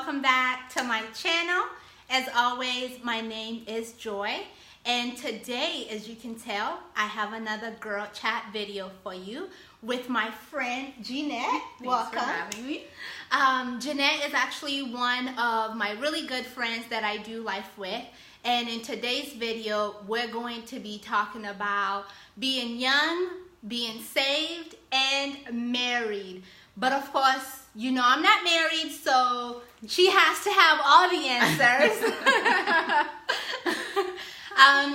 welcome back to my channel. As always, my name is Joy, and today, as you can tell, I have another girl chat video for you with my friend Jeanette. Welcome. Thanks for having me. Jeanette is actually one of my really good friends that I do life with, and in today's video, we're going to be talking about being young, being saved, and married. But of course, you know I'm not married, so she has to have all the answers.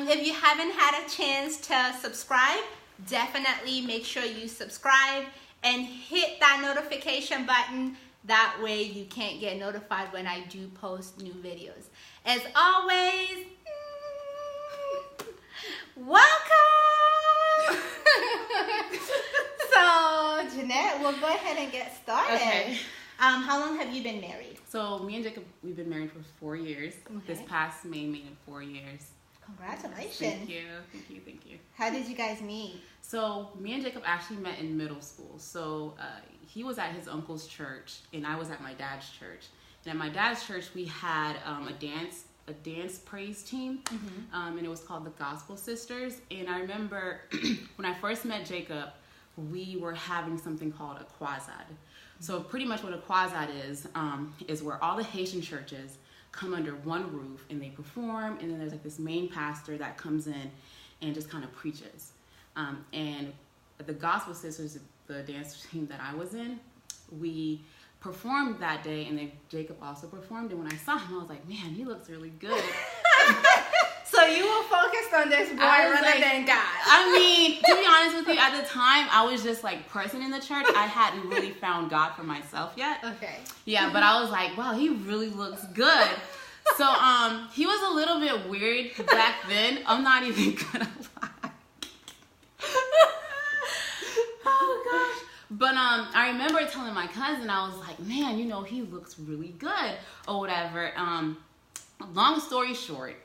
If you haven't had a chance to subscribe, definitely make sure you subscribe and hit that notification button. That way you can't get notified when I do post new videos. As always, welcome! So, Jeanette, we'll go ahead and get started. Okay. How long have you been married? So me and Jacob, we've been married for 4 years. Okay. This past May made it 4 years. Congratulations. Thank you. How did you guys meet? So me and Jacob actually met in middle school. So he was at his uncle's church and I was at my dad's church. And at my dad's church, we had a dance praise team, and it was called the Gospel Sisters. And I remember when I first met Jacob, we were having something called a quasad. So pretty much what a quasad is where all the Haitian churches come under one roof and they perform, and then there's like this main pastor that comes in and just kind of preaches. And the Gospel Sisters, the dance team that I was in, we performed that day, and then Jacob also performed. And when I saw him, I was like, man, he looks really good. So you were focused on this boy rather than God. I mean, to be honest with you, at the time, I was just like present in the church. I hadn't really found God for myself yet. Okay. Yeah, but I was like, wow, he really looks good. So he was a little bit weird back then. I'm not even gonna lie. Oh gosh. But I remember telling my cousin, I was like, man, you know, he looks really good or whatever. Long story short,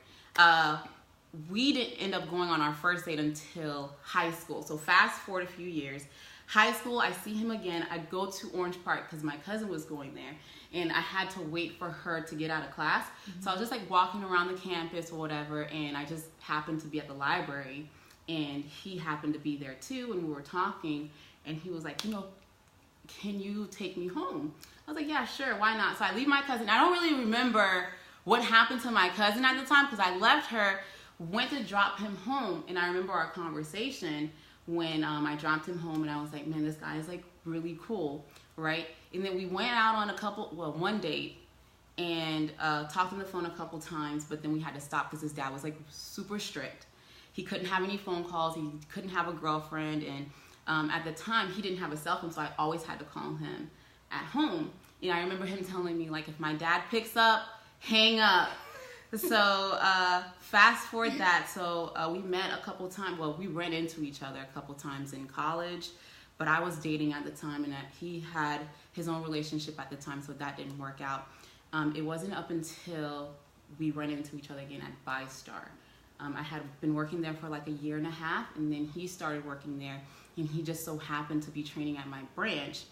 we didn't end up going on our first date until high school. So fast forward a few years. High school, I see him again. I go to Orange Park because my cousin was going there, and I had to wait for her to get out of class. So I was just like walking around the campus or whatever, and I just happened to be at the library, and he happened to be there too, and we were talking, and he was like, you know, can you take me home? I was like, yeah, sure, why not? So I leave my cousin. I don't really remember what happened to my cousin at the time because I left her, went to drop him home, and I remember our conversation when I dropped him home, and I was like, man, this guy is like really cool, right? And then we went out on one date, and talked on the phone a couple times, but then we had to stop because his dad was like super strict. He couldn't have any phone calls, he couldn't have a girlfriend, and at the time he didn't have a cell phone, so I always had to call him at home. And I remember him telling me, like, if my dad picks up, hang up. So fast forward that, so we met a couple times. Well, we ran into each other a couple times in college, but I was dating at the time, and he had his own relationship at the time, so that didn't work out. It wasn't up until we ran into each other again at ByStar. I had been working there for like a year and a half, and then he started working there, and he just so happened to be training at my branch.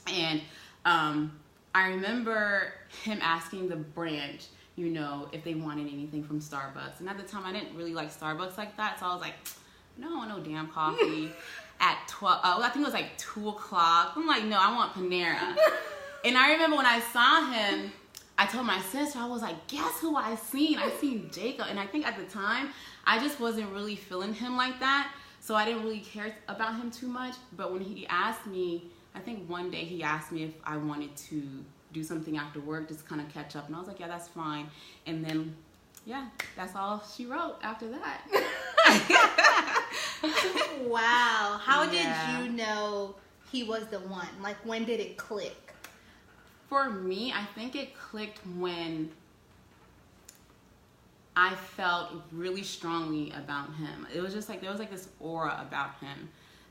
And I remember him asking the branch, you know, if they wanted anything from Starbucks. And at the time, I didn't really like Starbucks like that. So I was like, no, I want no damn coffee at 12. I think it was like 2 o'clock. I'm like, no, I want Panera. And I remember when I saw him, I told my sister, I was like, guess who I seen? I seen Jacob. And I think at the time, I just wasn't really feeling him like that. So I didn't really care about him too much. But when he asked me, I think one day he asked me if I wanted to do something after work, just kind of catch up. And I was like, yeah, that's fine. And then, yeah, that's all she wrote after that. Wow. How did you know he was the one? Like, when did it click? For me, I think it clicked when I felt really strongly about him. It was just like, there was like this aura about him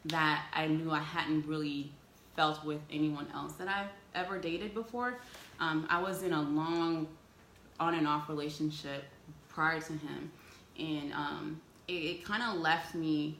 that I knew I hadn't really felt with anyone else that I've ever dated before. I was in a long on and off relationship prior to him, and it kind of left me,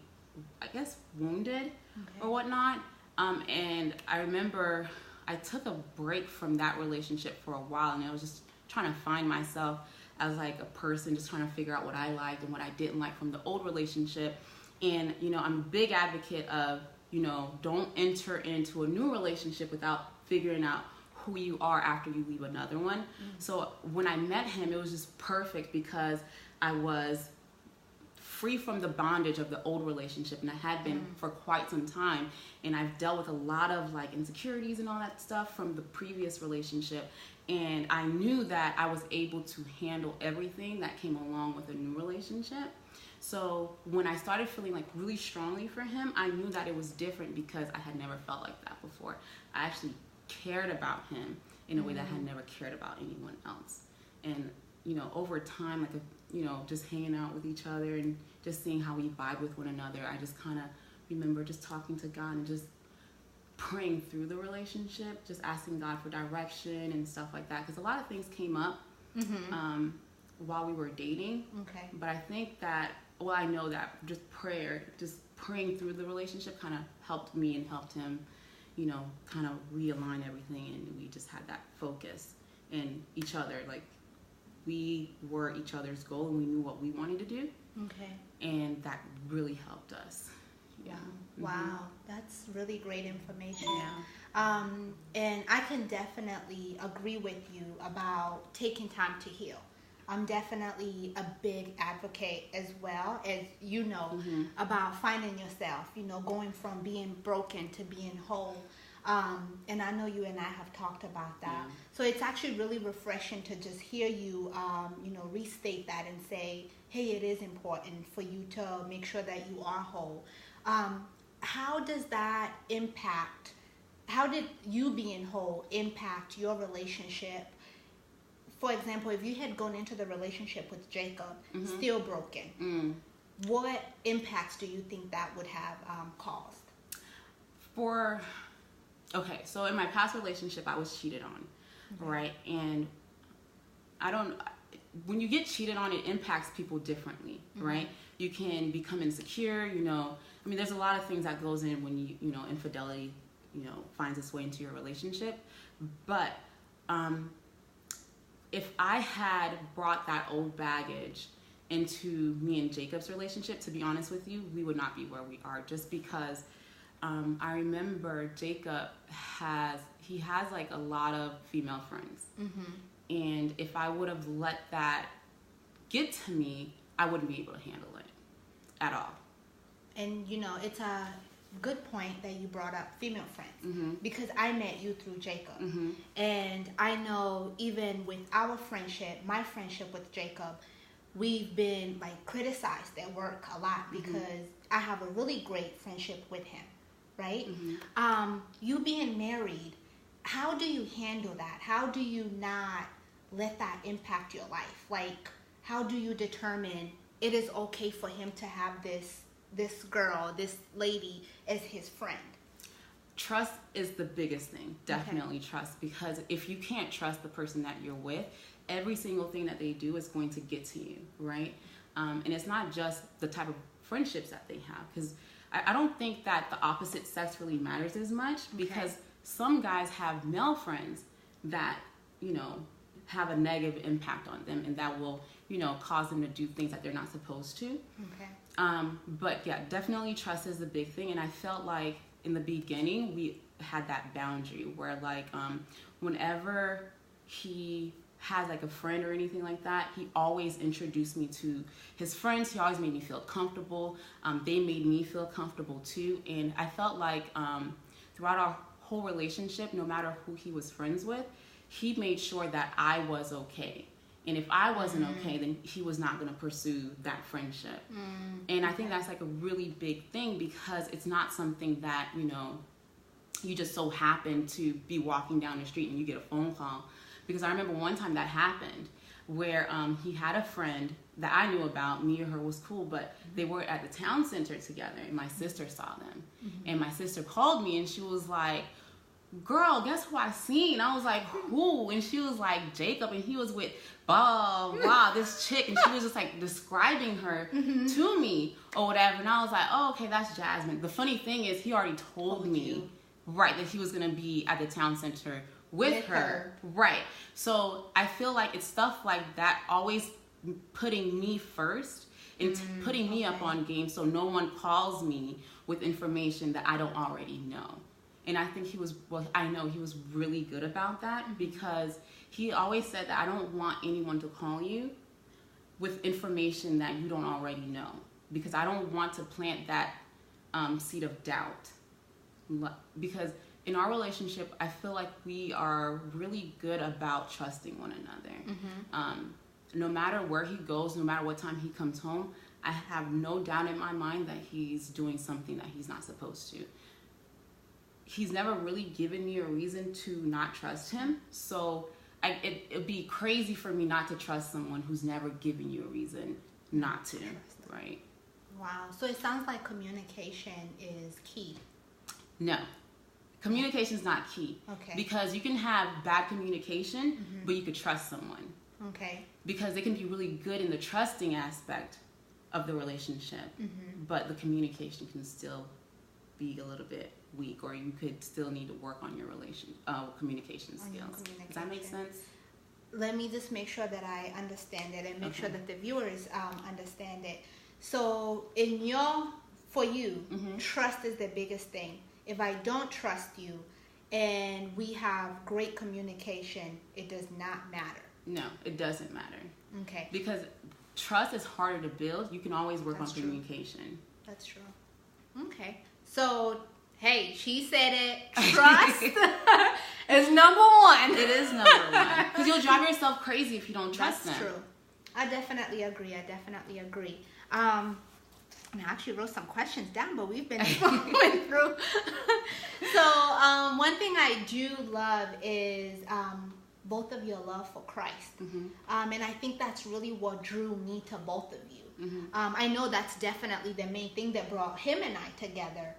I guess, wounded or whatnot. And I remember I took a break from that relationship for a while, and I was just trying to find myself as like a person, just trying to figure out what I liked and what I didn't like from the old relationship. And, you know, I'm a big advocate of, you know, don't enter into a new relationship without figuring out who you are after you leave another one. Mm-hmm. So when I met him, it was just perfect because I was free from the bondage of the old relationship, and I had been for quite some time, and I've dealt with a lot of like insecurities and all that stuff from the previous relationship, and I knew that I was able to handle everything that came along with a new relationship. So when I started feeling like really strongly for him, I knew that it was different because I had never felt like that before. I actually cared about him in a way that I had never cared about anyone else. And, you know, over time, like, you know, just hanging out with each other and just seeing how we vibe with one another, I just kind of remember just talking to God and just praying through the relationship, just asking God for direction and stuff like that. Because a lot of things came up while we were dating. Okay. But I think that, well, I know that just praying through the relationship kind of helped me and helped him, you know, kind of realign everything, and we just had that focus in each other. Like, we were each other's goal, and we knew what we wanted to do. Okay. And that really helped us. Yeah. Wow. That's really great information. Yeah. And I can definitely agree with you about taking time to heal. I'm definitely a big advocate as well, as you know, about finding yourself, you know, going from being broken to being whole. And I know you and I have talked about that. Yeah. So it's actually really refreshing to just hear you, you know, restate that and say, hey, it is important for you to make sure that you are whole. How does that impact, how did you being whole impact your relationship? For example, if you had gone into the relationship with Jacob, still broken, what impacts do you think that would have caused? Okay, so in my past relationship, I was cheated on, right? And when you get cheated on, it impacts people differently, right? You can become insecure, you know. I mean, there's a lot of things that goes in when you know, infidelity, you know, finds its way into your relationship. But if I had brought that old baggage into me and Jacob's relationship, to be honest with you, we would not be where we are, just because I remember Jacob has like a lot of female friends. And if I would have let that get to me, I wouldn't be able to handle it at all. And, you know, it's a good point that you brought up female friends, because I met you through Jacob. And I know even with our friendship, my friendship with Jacob, we've been like criticized at work a lot because I have a really great friendship with him, right? You being married, how do you handle that? How do you not let that impact your life? Like, how do you determine it is okay for him to have this girl, this lady as his friend? Trust is the biggest thing. Definitely trust, because if you can't trust the person that you're with, every single thing that they do is going to get to you, right? And it's not just the type of friendships that they have, because I don't think that the opposite sex really matters as much, because some guys have male friends that, you know, have a negative impact on them, and that will, you know, cause them to do things that they're not supposed to. But yeah, definitely trust is the big thing. And I felt like in the beginning we had that boundary where, like, whenever he has like a friend or anything like that, he always introduced me to his friends. He always made me feel comfortable. They made me feel comfortable too. And I felt like throughout our whole relationship, no matter who he was friends with, he made sure that I was okay. And if I wasn't okay, then he was not going to pursue that friendship. And I think that's like a really big thing, because it's not something that, you know, you just so happen to be walking down the street and you get a phone call. Because I remember one time that happened where he had a friend that I knew about. Me and her was cool, but they were at the town center together, and my sister saw them. And my sister called me and she was like, girl, guess who I seen? I was like, who? And she was like, Jacob, and he was with this chick, and she was just like describing her to me or whatever. And I was like, oh, okay, that's Jasmine. The funny thing is, he already told me right, that he was going to be at the town center with her. Right. So I feel like it's stuff like that, always putting me first and putting me up on game so no one calls me with information that I don't already know. And I think I know he was really good about that, because he always said that I don't want anyone to call you with information that you don't already know, because I don't want to plant that seed of doubt. Because in our relationship, I feel like we are really good about trusting one another. No matter where he goes, no matter what time he comes home, I have no doubt in my mind that he's doing something that he's not supposed to. He's never really given me a reason to not trust him. So it'd be crazy for me not to trust someone who's never given you a reason not to, right? Wow. So it sounds like communication is key. No. Communication is not key. Okay. Because you can have bad communication, but you could trust someone. Okay. Because they can be really good in the trusting aspect of the relationship, but the communication can still be a little bit weak, or you could still need to work on your communication skills. Does that make sense? Let me just make sure that I understand it and make sure that the viewers understand it. So for you, trust is the biggest thing. If I don't trust you and we have great communication, it does not matter. No, it doesn't matter. Okay. Because trust is harder to build. You can always work on communication. That's true. Okay. So, hey, she said it. Trust is number one. It is number one. Because you'll drive yourself crazy if you don't trust them. That's true. I definitely agree. I actually wrote some questions down, but we've been going through. So, one thing I do love is both of your love for Christ. And I think that's really what drew me to both of you. I know that's definitely the main thing that brought him and I together,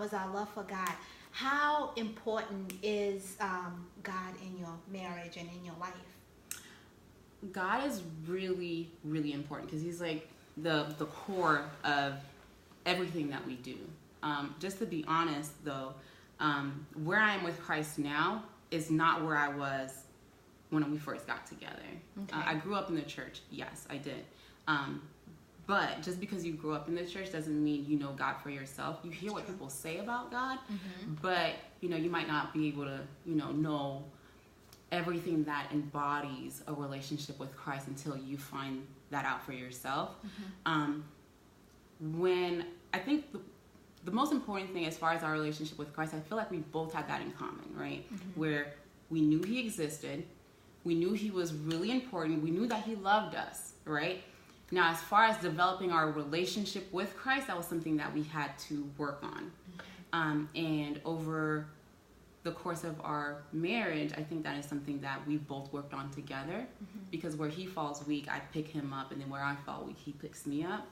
was our love for God. How important is God in your marriage and in your life? God is really, really important, because he's like the core of everything that we do. Just to be honest, though, where I am with Christ now is not where I was when we first got together. Okay. I grew up in the church. Yes, I did. But just because you grew up in the church doesn't mean you know God for yourself. You hear what people say about God, but you might not be able to know everything that embodies a relationship with Christ until you find that out for yourself. When I think the most important thing as far as our relationship with Christ, I feel like we both had that in common, right? Where we knew he existed, we knew he was really important, we knew that he loved us, right? Now, as far as developing our relationship with Christ, that was something that we had to work on. And over the course of our marriage, I think that is something that we both worked on together, because where he falls weak, I pick him up, and then where I fall weak, he picks me up.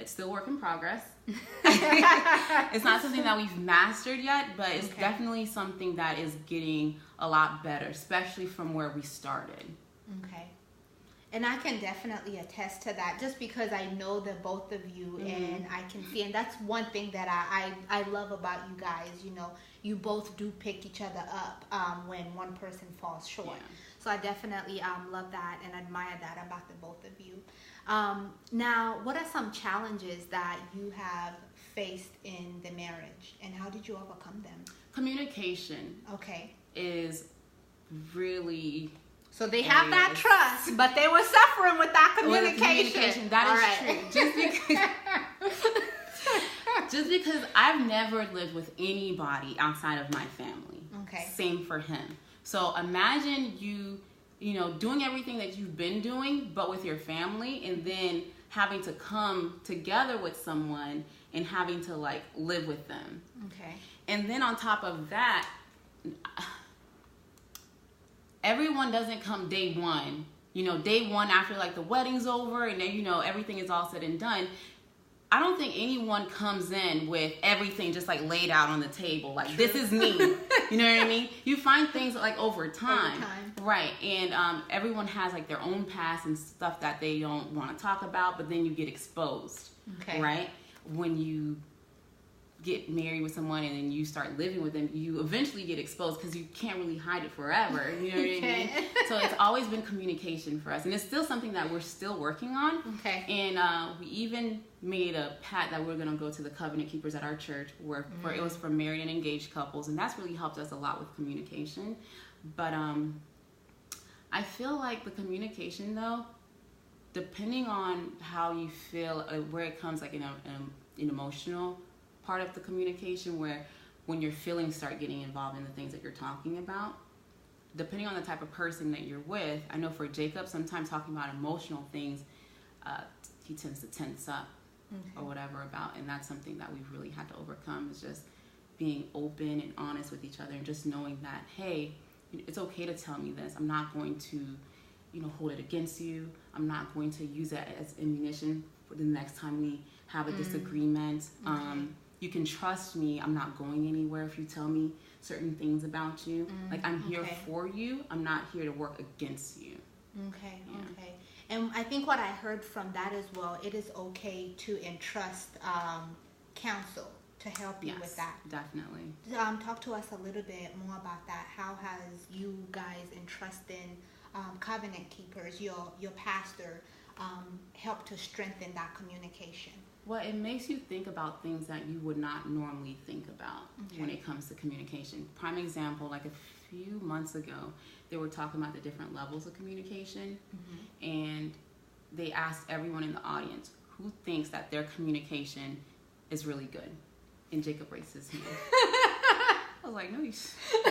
It's still work in progress. It's not something that we've mastered yet, but it's definitely something that is getting a lot better, especially from where we started. Okay. And I can definitely attest to that, just because I know the both of you, and I can see, and that's one thing that I love about you guys. You both do pick each other up when one person falls short. So I definitely love that and admire that about the both of you. Now, what are some challenges that you have faced in the marriage, and how did you overcome them? Communication. Okay. Is really... So they have that trust, but they were suffering with that communication. That is true. Just because I've never lived with anybody outside of my family. Okay. Same for him. So imagine you doing everything that you've been doing, but with your family, and then having to come together with someone and having to live with them. Okay. And then on top of that, everyone doesn't come day one. Day one after the wedding's over and then everything is all said and done. I don't think anyone comes in with everything just laid out on the table. This is me. You know what I mean? You find things over time. Right. And everyone has their own past and stuff that they don't want to talk about, but then you get exposed. Okay. Right? When you get married with someone and then you start living with them, you eventually get exposed because you can't really hide it forever. You know what I mean? So it's always been communication for us, and it's still something that we're still working on. Okay. And we even made a pact that we're going to go to the Covenant Keepers at our church, where it was for married and engaged couples, and that's really helped us a lot with communication. But I feel like the communication, though, depending on how you feel, where it comes, like in an emotional part of the communication, where when your feelings start getting involved in the things that you're talking about, depending on the type of person that you're with. I know for Jacob, sometimes talking about emotional things, he tends to tense up or whatever about, and that's something that we've really had to overcome, is just being open and honest with each other, and just knowing that, hey, it's okay to tell me this. I'm not going to, hold it against you. I'm not going to use it as ammunition for the next time we have a disagreement. You can trust me. I'm not going anywhere if you tell me certain things about you. Like, I'm here for you. I'm not here to work against you. Okay. And I think what I heard from that as well, it is okay to entrust counsel to help you with that. Definitely. Talk to us a little bit more about that. How has you guys entrusting Covenant Keepers, your pastor, helped to strengthen that communication? Well, it makes you think about things that you would not normally think about when it comes to communication. Prime example, like a few months ago, they were talking about the different levels of communication, and they asked everyone in the audience who thinks that their communication is really good. And Jacob raised his hand. I was like, no, you... I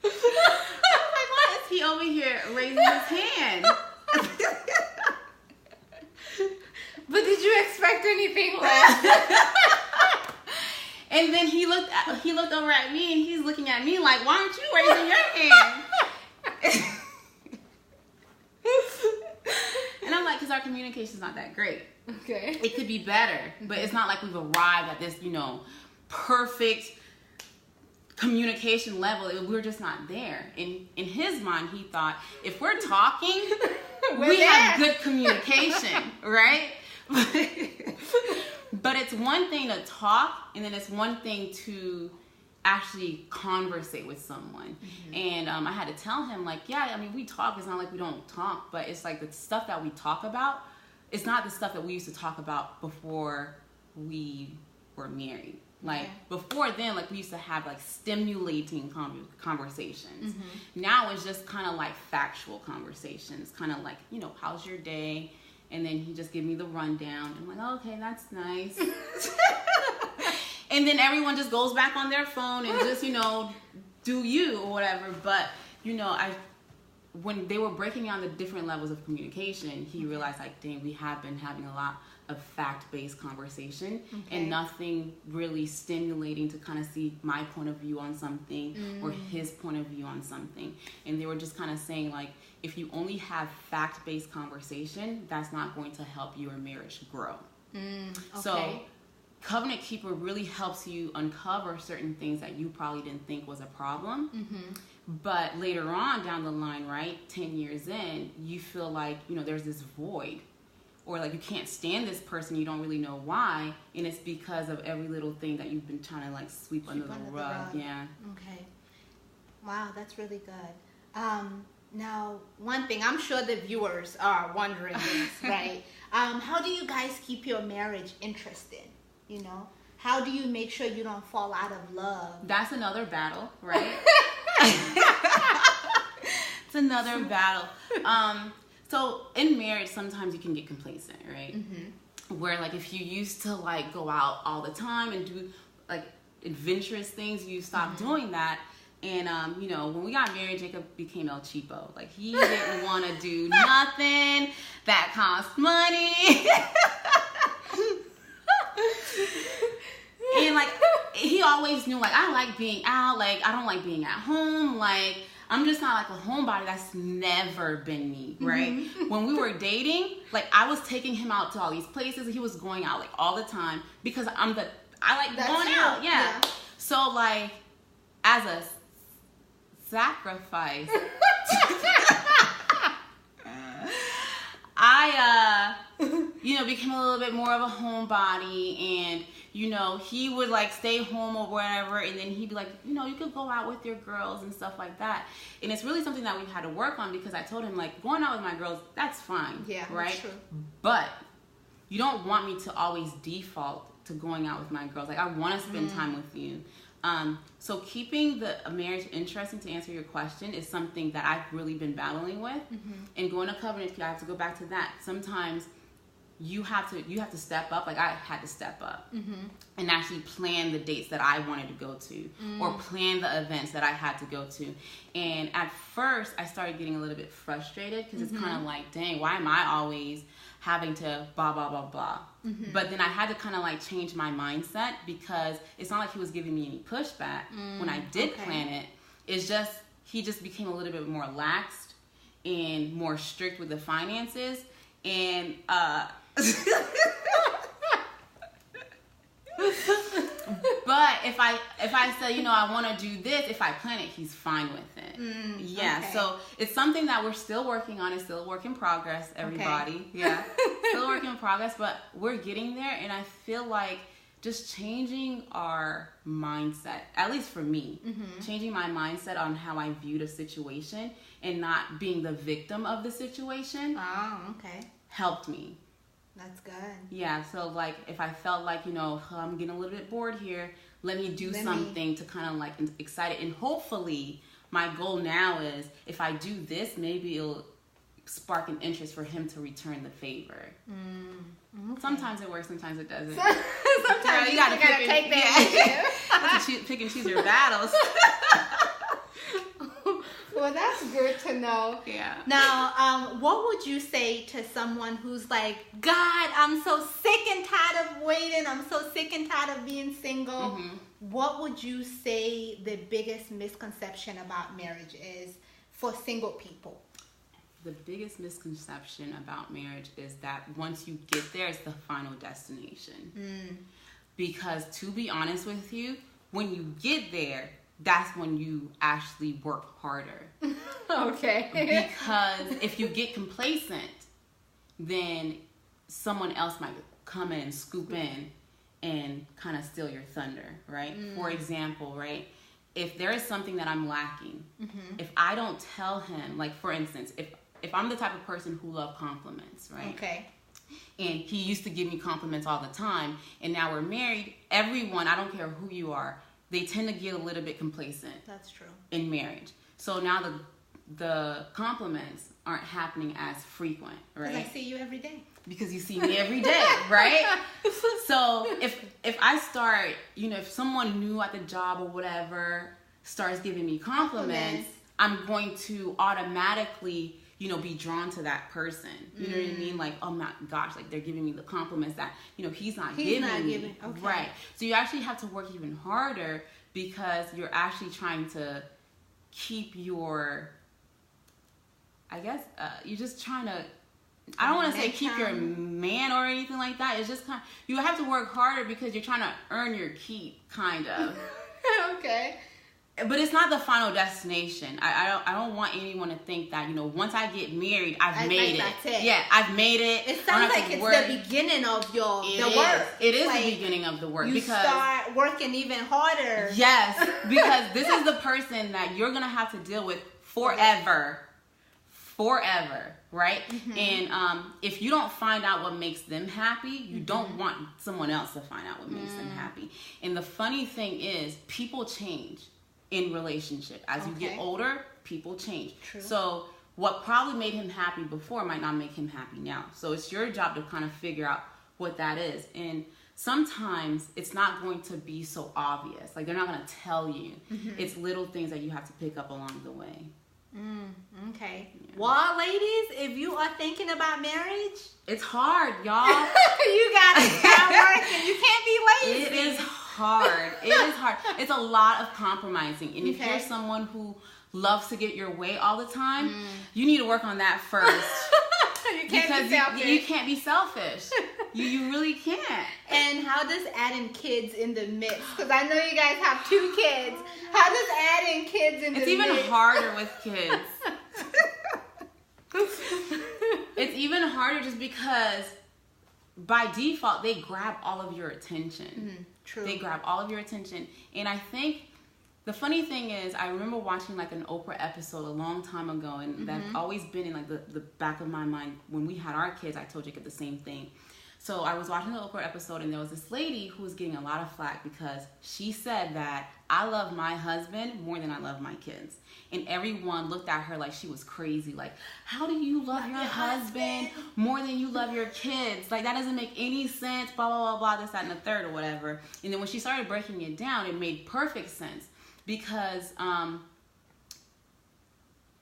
was like, what is he over here raising his hand? But did you expect anything less? And then he looked over at me, and he's looking at me like, why aren't you raising your hand? And I'm like, because our communication's not that great. Okay. It could be better, but it's not like we've arrived at this, perfect communication level. We're just not there. In his mind, he thought, if we're talking, we have good communication, right? But it's one thing to talk, and then it's one thing to actually conversate with someone. And I had to tell him, like, we talk. It's not like we don't talk, but it's like the stuff that we talk about, it's not the stuff that we used to talk about before we were married. Like, before then, like, we used to have, like, stimulating conversations. Now it's just kind of like factual conversations. Kind of like, how's your day? And then he just give me the rundown. I'm like, okay, that's nice. And then everyone just goes back on their phone and just, do you or whatever. But, when they were breaking down the different levels of communication, he realized, like, dang, we have been having a lot of fact-based conversation and nothing really stimulating to kind of see my point of view on something or his point of view on something. And they were just kind of saying, like, if you only have fact-based conversation, that's not going to help your marriage grow. So Covenant Keeper really helps you uncover certain things that you probably didn't think was a problem. But later on down the line, right, 10 years in, you feel like, there's this void. Or like you can't stand this person, you don't really know why, and it's because of every little thing that you've been trying to like sweep under the rug. Yeah. Okay. Wow, that's really good. Now, one thing I'm sure the viewers are wondering is, right? How do you guys keep your marriage interesting? How do you make sure you don't fall out of love? That's another battle, right? It's another battle. So in marriage, sometimes you can get complacent, right? Where like if you used to like go out all the time and do like adventurous things, you stop doing that. And when we got married, Jacob became El Cheapo. Like he didn't want to do nothing that cost money. And like he always knew, like, I like being out, like I don't like being at home, like I'm just not like a homebody. That's never been me, right? When we were dating, like I was taking him out to all these places. He was going out like all the time because I like going out. Yeah. So like as a sacrifice, you know, became a little bit more of a homebody, and you know, he would like stay home or whatever, and then he'd be like, you know, you could go out with your girls and stuff like that. And it's really something that we've had to work on, because I told him, like, going out with my girls, that's fine. Yeah, right? that's true. But you don't want me to always default to going out with my girls. Like, I want to spend time with you. So keeping a marriage interesting, to answer your question, is something that I've really been battling with. And going to covenant, I have to go back to that. Sometimes you have to step up. Like, I had to step up and actually plan the dates that I wanted to go to, or plan the events that I had to go to. And at first I started getting a little bit frustrated, because it's kind of like, dang, why am I always having to blah blah blah blah. But then I had to kind of like change my mindset, because it's not like he was giving me any pushback when I did plan it. It's just, he just became a little bit more laxed and more strict with the finances. And but if I say, you know, I want to do this, if I plan it, he's fine with it. Yeah, okay. So it's something that we're still working on. It's still a work in progress, everybody. Okay. Yeah, still a work in progress, but we're getting there. And I feel like just changing our mindset, at least for me, changing my mindset on how I viewed a situation and not being the victim of the situation. Oh, okay. Helped me. That's good. Yeah, so like if I felt like, you know, I'm getting a little bit bored here, let me do something to kind of like excite it. And hopefully my goal now is, if I do this, maybe it'll spark an interest for him to return the favor. Okay. Sometimes it works, sometimes it doesn't. Sometimes you gotta take that. You have to pick and choose your battles. Well, that's good to know. Yeah. Now, what would you say to someone who's like, God, I'm so sick and tired of waiting. I'm so sick and tired of being single. What would you say the biggest misconception about marriage is for single people? The biggest misconception about marriage is that once you get there, it's the final destination. Because to be honest with you, when you get there, that's when you actually work harder. Okay. Because if you get complacent, then someone else might come in and scoop in and kind of steal your thunder, right? For example, right? If there is something that I'm lacking, if I don't tell him, like for instance, if I'm the type of person who loves compliments, right? Okay. And he used to give me compliments all the time, and now we're married, everyone, I don't care who you are, they tend to get a little bit complacent. That's true. In marriage. So now the compliments aren't happening as frequent, right? Because I see you every day. Because you see me every day, right? So if I start, you know, if someone new at the job or whatever starts giving me compliments, I'm going to automatically, you know, be drawn to that person. You know what I mean? Like, oh my gosh, like they're giving me the compliments that, you know, he's not giving me. Okay. Right. So you actually have to work even harder, because you're actually trying to keep your, I guess, you're just trying to, I don't want to say keep your man or anything like that. It's just kind of, you have to work harder because you're trying to earn your keep, kind of. Okay. But it's not the final destination. I don't want anyone to think that, you know, once I get married, I've made it. That's it. Yeah, I've made it. It sounds like it's the beginning of the work. It is the beginning of the work. You start working even harder. Yes, because this is the person that you're going to have to deal with forever. Forever, right? And if you don't find out what makes them happy, you don't want someone else to find out what makes them happy. And the funny thing is, people change in relationship. As you get older, people change. True. So what probably made him happy before might not make him happy now. So it's your job to kind of figure out what that is. And sometimes it's not going to be so obvious. Like, they're not going to tell you. It's little things that you have to pick up along the way. Okay. Yeah. Well, ladies, if you are thinking about marriage, it's hard, y'all. You gotta start working. You can't be lazy. It is hard. It is hard. It's a lot of compromising. And if you're someone who loves to get your way all the time, you need to work on that first. You can't be selfish. You can't be selfish. You really can't. And how does adding kids in the mix? Because I know you guys have 2 kids. How does adding kids in the mix? It's even harder with kids. It's even harder just because by default, they grab all of your attention. Mm-hmm. True. They grab all of your attention. And I think the funny thing is, I remember watching like an Oprah episode a long time ago, and that's always been in like the back of my mind. When we had our kids, I told Jacob the same thing. So I was watching the Oprah episode, and there was this lady who was getting a lot of flack because she said that I love my husband more than I love my kids. And everyone looked at her like she was crazy. Like, how do you love your husband more than you love your kids? Like, that doesn't make any sense, blah, blah, blah, blah, this, that, and the third, or whatever. And then when she started breaking it down, it made perfect sense. Because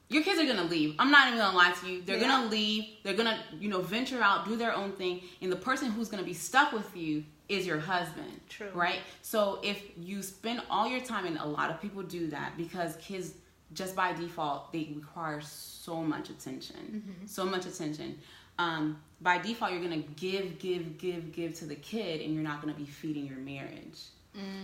your kids are going to leave. I'm not even going to lie to you. They're going to leave. They're going to, venture out, do their own thing. And the person who's going to be stuck with you is your husband. True. Right? So if you spend all your time, and a lot of people do that because kids, just by default, they require so much attention. So much attention. By default, you're going to give to the kid, and you're not going to be feeding your marriage.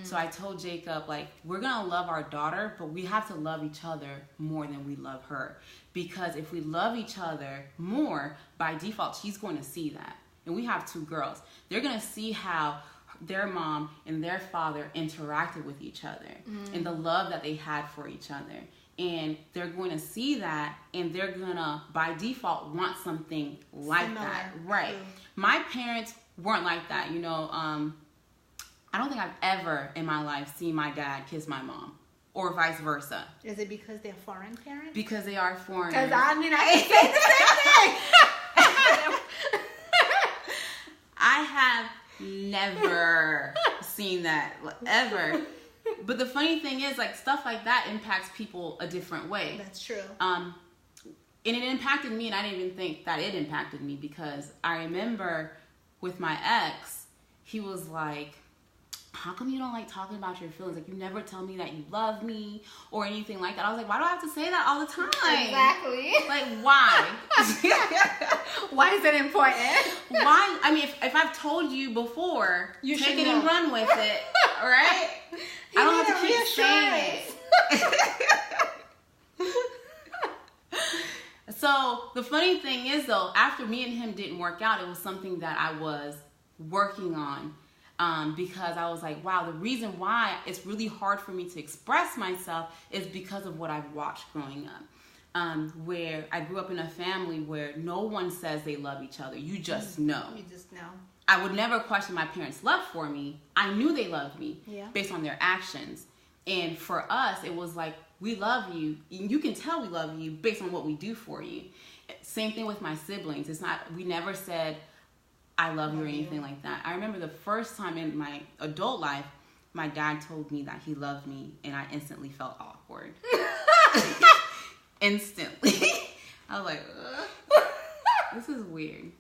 So I told Jacob, like, we're going to love our daughter, but we have to love each other more than we love her. Because if we love each other more, by default, she's going to see that. And we have 2 girls. They're going to see how their mom and their father interacted with each other and the love that they had for each other. And they're going to see that, and they're going to, by default, want something like Similar. that. Right. True. My parents weren't like that, I don't think I've ever in my life seen my dad kiss my mom, or vice versa. Is it because they're foreign parents? Because they are foreigners. Because I can say the same thing. I have never seen that, ever. But the funny thing is, like, stuff like that impacts people a different way. That's true. And it impacted me, and I didn't even think that it impacted me, because I remember with my ex, he was like, how come you don't like talking about your feelings? Like, you never tell me that you love me or anything like that. I was like, why do I have to say that all the time? Exactly. Like, why? Why is it important? Why? I mean, if I've told you before, You take should it know. and run with it, right? I don't have to keep saying it. So the funny thing is, though, after me and him didn't work out, it was something that I was working on. Because I was like, wow, the reason why it's really hard for me to express myself is because of what I've watched growing up. Where I grew up in a family where no one says they love each other. You just know. You just know. I would never question my parents' love for me. I knew they loved me based on their actions. And for us, it was like, we love you. You can tell we love you based on what we do for you. Same thing with my siblings. It's not, we never said, I love you or anything like that. I remember the first time in my adult life, my dad told me that he loved me, and I instantly felt awkward. Instantly. I was like, this is weird.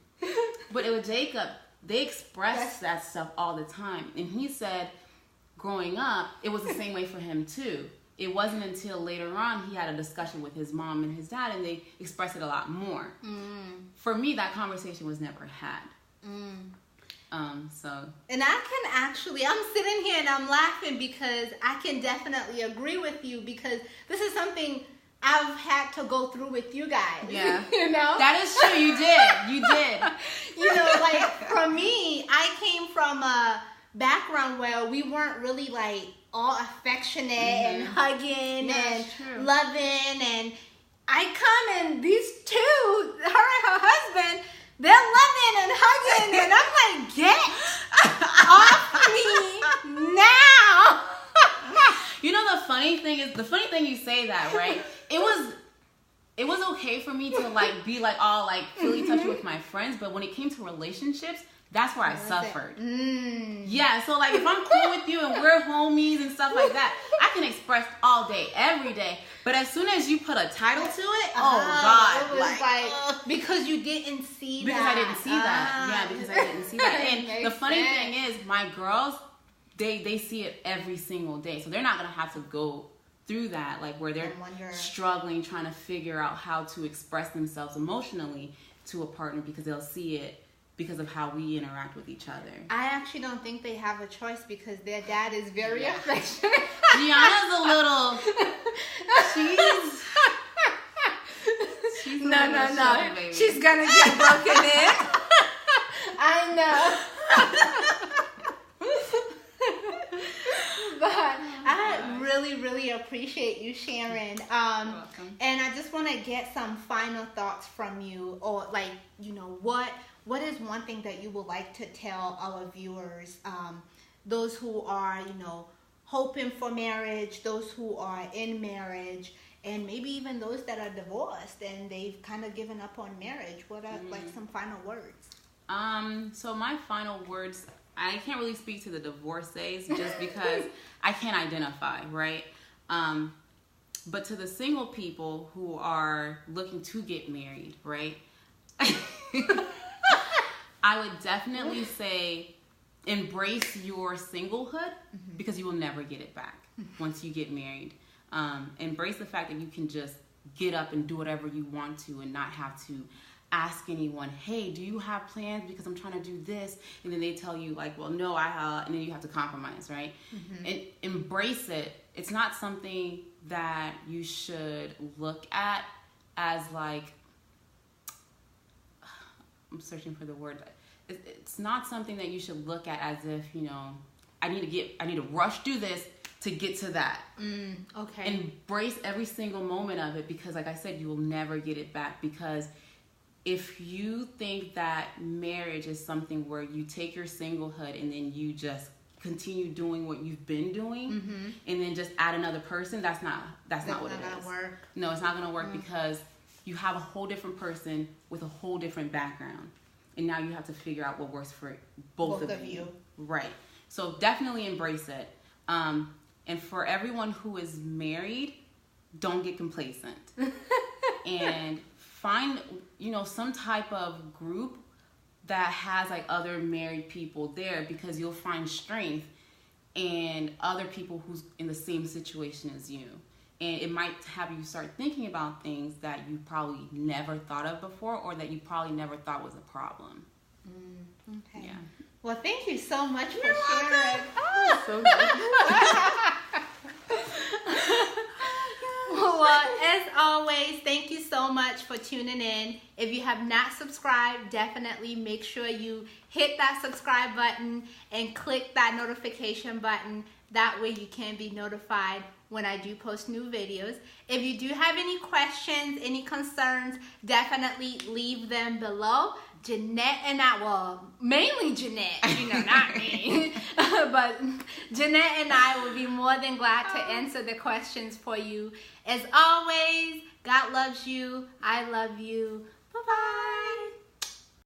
But it was Jacob. They expressed that stuff all the time. And he said, growing up, it was the same way for him too. It wasn't until later on he had a discussion with his mom and his dad, and they expressed it a lot more. For me, that conversation was never had. And I can actually, I'm sitting here and I'm laughing because I can definitely agree with you, because this is something I've had to go through with you guys. Yeah. That is true. You did. Like, for me, I came from a background where we weren't really like all affectionate and hugging and loving, and I come and these 2, her and her husband, they're loving and hugging, and I'm like, get off me now. The funny thing you say that, right? It was okay for me to like be like all like feel touchy with my friends, but when it came to relationships, that's where I suffered. Yeah, so like if I'm cool with you and we're homies and stuff like that, I can express all day, every day. But as soon as you put a title to it, God. It was like because you didn't see because that. I didn't see that. Yeah, because I didn't see that. And the funny thing is, my girls, they see it every single day. So they're not going to have to go through that, like where they're struggling, trying to figure out how to express themselves emotionally to a partner, because they'll see it because of how we interact with each other. I actually don't think they have a choice because their dad is very affectionate. Gianna's a little... She's no. She's gonna get broken in. I know. But I really appreciate you sharing. You're welcome. And I just want to get some final thoughts from you, or like, you know, what is one thing that you would like to tell our viewers, those who are, you know, hoping for marriage, those who are in marriage, and maybe even those that are divorced and they've kind of given up on marriage? What are like some final words? So my final words, I can't really speak to the divorcees just because I can't identify, right? But to the single people who are looking to get married, right? I would definitely say embrace your singlehood, because you will never get it back once you get married. Embrace the fact that you can just get up and do whatever you want to and not have to ask anyone, hey, do you have plans, because I'm trying to do this, and then they tell you like, well, no, and then you have to compromise, right? And embrace it. It's not something that you should look at as like, I'm searching for the word. It's not something that you should look at as if, you know, I need to rush through this to get to that. Okay. Embrace every single moment of it, because like I said, you will never get it back. Because if you think that marriage is something where you take your singlehood and then you just continue doing what you've been doing and then just add another person, that's not what it is. Work. No, it's not going to work, because you have a whole different person with a whole different background. And now you have to figure out what works for both of you. Right. So definitely embrace it. And for everyone who is married, don't get complacent. And find, you know, some type of group that has like other married people there, because you'll find strength in other people who's in the same situation as you. And it might have you start thinking about things that you probably never thought of before, or that you probably never thought was a problem. Okay. Yeah. Well, thank you so much for sharing. So good. Well, as always, thank you so much for tuning in. If you have not subscribed, definitely make sure you hit that subscribe button and click that notification button. That way you can be notified when I do post new videos. If you do have any questions, any concerns, definitely leave them below. Jeanette and I, well, mainly Jeanette, you know, not me, but Jeanette and I will be more than glad to answer the questions for you. As always, God loves you. I love you. Bye-bye.